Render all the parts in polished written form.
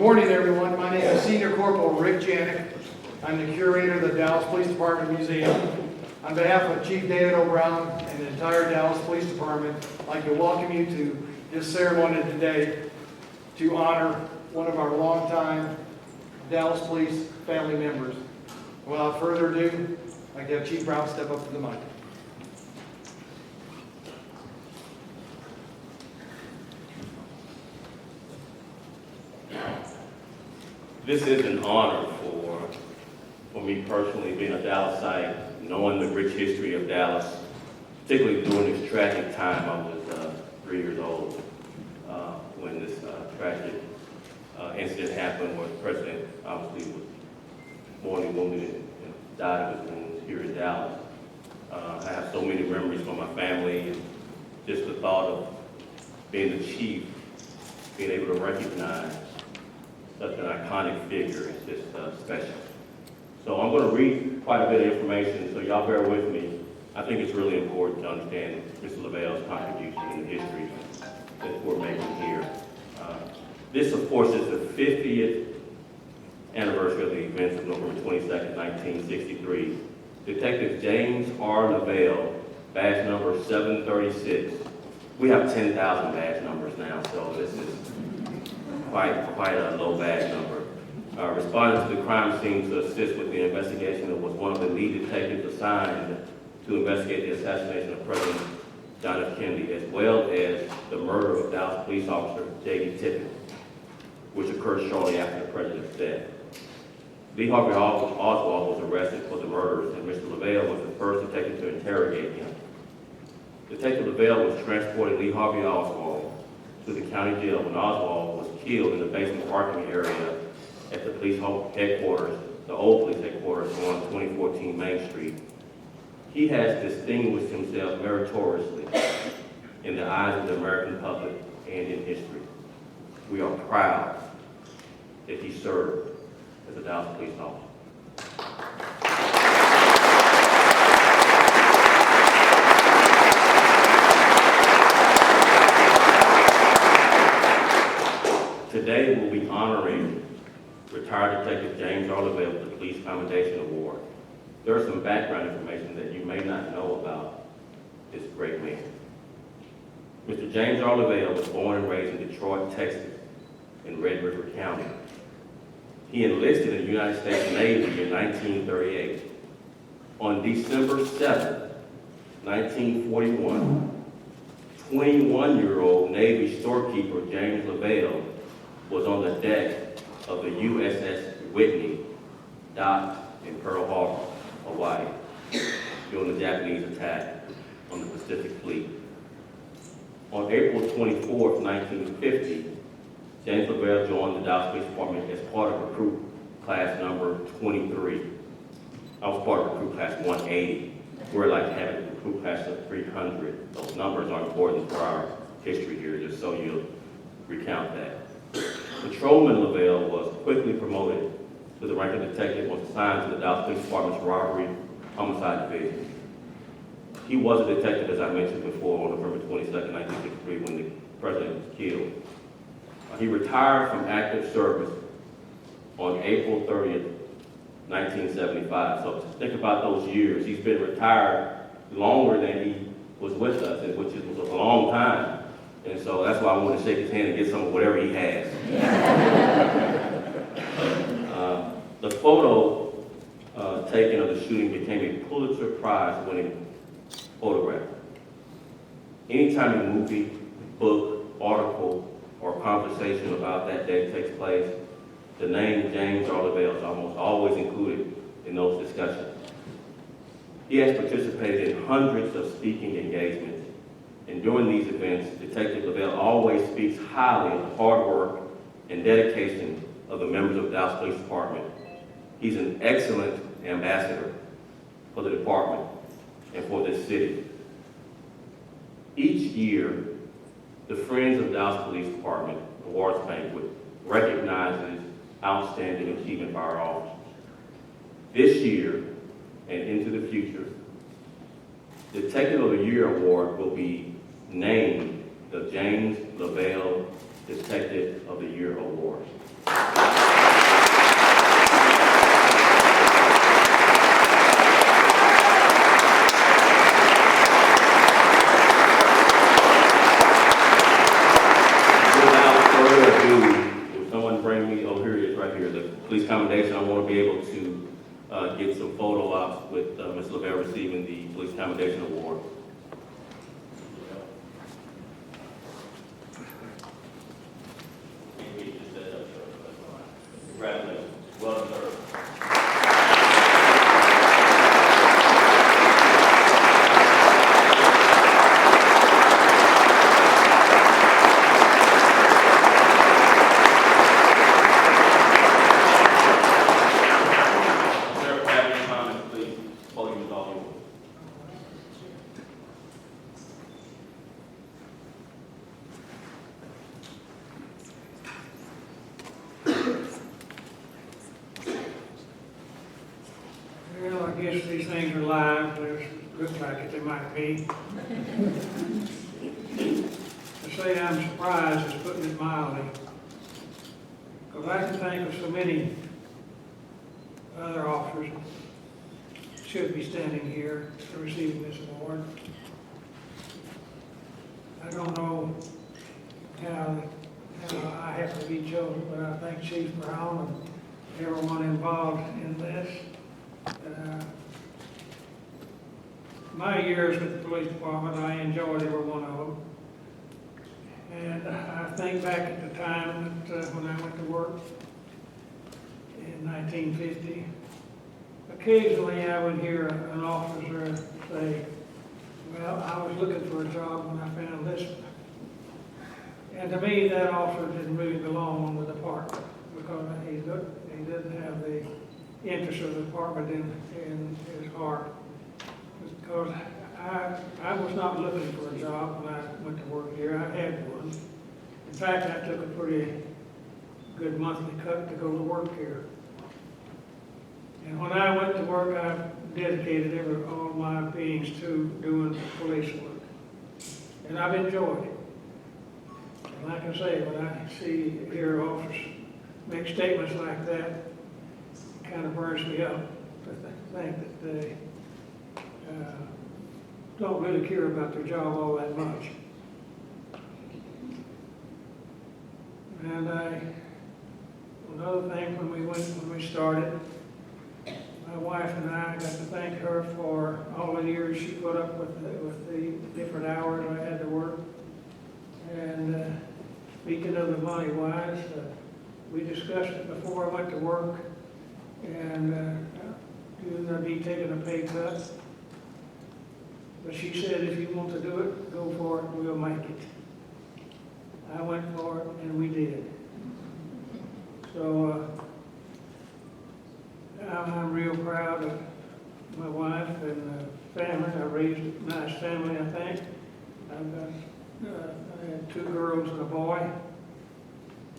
morning, everyone. My name is Senior Corporal Rick Janik. I'm the curator of the Dallas Police Department Museum. On behalf of Chief David O'Brown and the entire Dallas Police Department, I'd like to welcome you to this ceremony today to honor one of our longtime Dallas Police family members. Without further ado, I'd like to have Chief Brown step up to the mic. This is an honor for me personally, being a Dallasite, knowing the rich history of Dallas, particularly during this tragic time. I was 3 years old when this tragic incident happened, where the president obviously was mortally wounded and died of his wounds here in Dallas. I have so many memories from my family, and just the thought of being the chief, being able to recognize such an iconic figure is just special. So I'm going to read quite a bit of information, so y'all bear with me. I think it's really important to understand Mr. LaVelle's contribution in the history that we're making here. This, of course, is the 50th anniversary of the events of November 22nd, 1963. Detective James R.Leavelle, badge number 736. We have 10,000 badge numbers now, so this is quite a low badge number. Responded to the crime scene to assist with the investigation and was one of the lead detectives assigned to investigate the assassination of President John F. Kennedy, as well as the murder of Dallas police officer J.D. Tippit, which occurred shortly after the president's death. Lee Harvey Oswald was arrested for the murders, and Mr. LaVelle was the first detective to interrogate him. Detective LaVelle was transporting Lee Harvey Oswald to the county jail when Oswald was killed in the basement parking area at the police headquarters, the old police headquarters on 2014 Main Street. He has distinguished himself meritoriously in the eyes of the American public and in history. We are proud that he served as a Dallas police officer. Today we'll be honoring retired Detective James R.Leavelle with the Police Commendation Award. There is some background information that you may not know about this great man. Mr. James R.Leavelle was born and raised in Detroit, Texas, in Red River County. He enlisted in the United States Navy in 1938. On December 7, 1941, 21-year-old Navy storekeeper James LaVelle was on the deck of the USS Whitney, docked in Pearl Harbor, Hawaii, during the Japanese attack on the Pacific Fleet. On April 24, 1950, James LaVelle joined the Dallas Police Department as part of recruit class number 23. I was part of recruit class 180. We're like having recruit class of 300. Those numbers are important for our history here, just so you'll recount that. Patrolman LaVelle was quickly promoted to the rank of detective and was assigned to the Dallas Police Department's Robbery Homicide Division. He was a detective, as I mentioned before, on November 22nd, 1963, when the president was killed. He retired from active service on April 30th, 1975. So think about those years. He's been retired longer than he was with us, which was a long time. And so that's why I want to shake his hand and get some of whatever he has. The photo taken of the shooting became a Pulitzer Prize winning photograph. Anytime a movie, book, article, or conversation about that day takes place, the name James R.Leavelle is almost always included in those discussions. He has participated in hundreds of speaking engagements. And during these events, Detective LaVelle always speaks highly of the hard work and dedication of the members of the Dallas Police Department. He's an excellent ambassador for the department and for this city. Each year, the Friends of Dallas Police Department Awards Banquet recognizes outstanding achievement by our officers. This year and into the future, the Detective of the Year Award will be named the James LaVelle Detective of the Year Award. able to get some photo ops with Ms. LaVelle receiving the Police Commendation Award. Congratulations. Well deserved. Sir, have your comments, please. Podium is all yours. Well, I guess these things are live, but it looks like it, they might be. To say I'm surprised is putting it mildly. Because I can think of so many other officers that should be standing here receiving this award. I don't know how I have to be chosen, but I thank Chief Brown and everyone involved in this. My years with the police department, I enjoyed every one of them. And I think back at the time that when I went to work in 1950, occasionally I would hear an officer say, well, I was looking for a job when I found this one. And to me, that officer didn't really belong with the department because he didn't have the interest of the department in his heart. Because I was not looking for a job when I went to work here. I had one. In fact, I took a pretty good monthly cut to go to work here. And when I went to work, I dedicated all my beings to doing police work. And I've enjoyed it. And like I say, when I hear officers make statements like that, it kind of burns me up to think that they don't really care about their job all that much. And another thing, when we started, my wife and I got to thank her for all the years she put up with the different hours I had to work. And speaking of the money wise, we discussed it before I went to work, and you're going to be taking a pay cut. But she said, if you want to do it, go for it, we'll make it. I went for it, and we did. So I'm real proud of my wife and family. I raised a nice family, I think. I had 2 girls and a boy,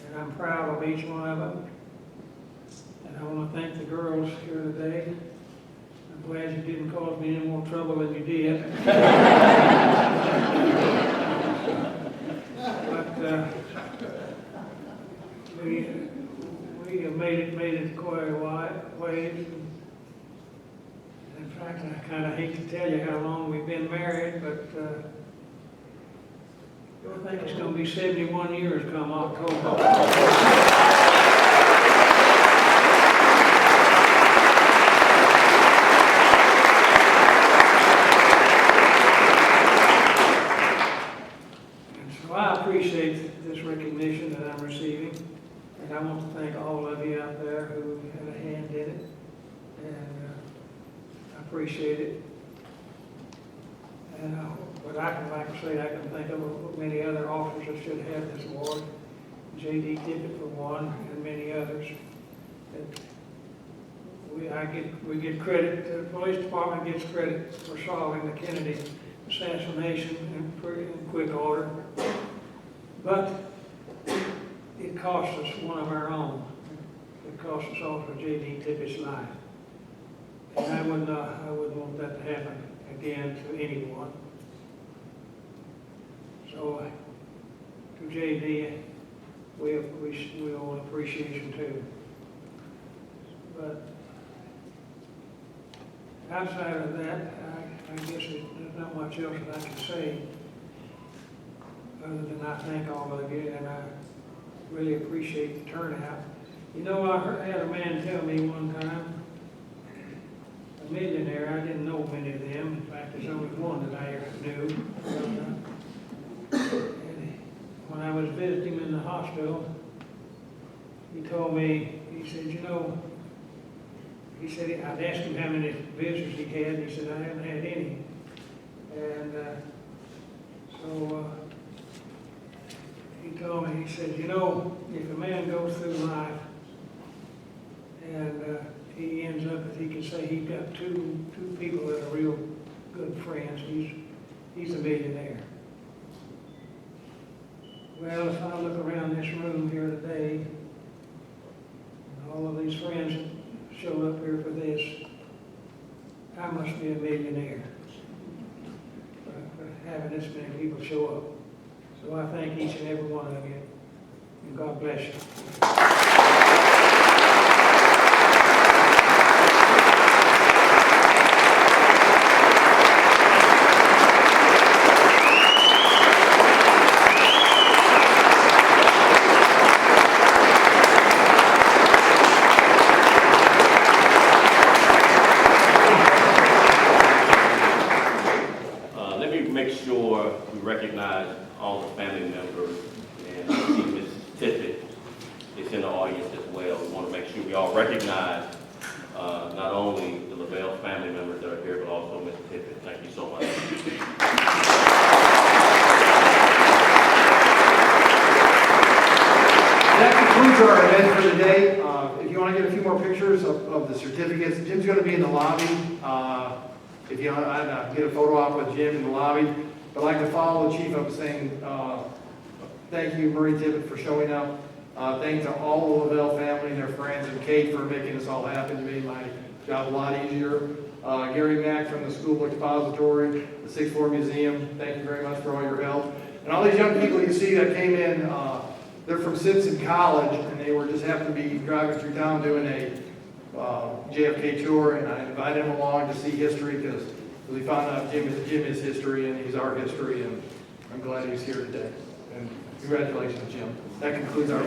and I'm proud of each one of them. And I want to thank the girls here today. I'm glad you didn't cause me any more trouble than you did. But we have made it quite a ways. In fact, I kind of hate to tell you how long we've been married, but I think it's going to be 71 years come October. I appreciate this recognition that I'm receiving, and I want to thank all of you out there who had a hand in it, and I appreciate it. And but I can, like I say, I can think of many other officers that should have this award. J.D. Tippett for one, and many others. We get credit. The police department gets credit for solving the Kennedy assassination in quick order. But it cost us one of our own. It cost us Officer J.D. Tippett's life. And I wouldn't want that to happen again to anyone. So to J.D., we owe appreciation too. But outside of that, I guess there's not much else that I can say other than I thank all of you, and I really appreciate the turnout. You know, I had a man tell me one time, there's only one that I ever knew. And when I was visiting him in the hospital, he told me, he said, you know, he said, I'd asked him how many visitors he had, and he said, I haven't had any. And so he told me, he said, you know, if a man goes through life and he ends up, if he can say he's got two people that are real good friends, he's a millionaire. Well, if I look around this room here today, and all of these friends that showed up here for this, I must be a millionaire for having this many people show up. So I thank each and every one of you, and God bless you. Make sure we recognize all the family members, and I see Ms. Tippett is in the audience as well. We want to make sure we all recognize not only the R.Leavelle family members that are here, but also Ms. Tippett. Thank you so much. That concludes our event for today. If you want to get a few more pictures of the certificates, Jim's going to be in the lobby. If you want to get a photo op with Jim in the lobby, but I'd like to follow the chief up saying thank you, Marie Tippett, for showing up. Thanks to all the R.Leavelle family and their friends, and Kate for making this all happen. You made my job a lot easier. Gary Mack from the School Book Depository, the 6th Floor Museum, thank you very much for all your help. And all these young people you see that came in, they're from Simpson College, and they were just happened to be driving through town doing a JFK tour, and I invited him along to see history because we found out Jim is history and he's our history, and I'm glad he's here today. And congratulations, Jim. That concludes our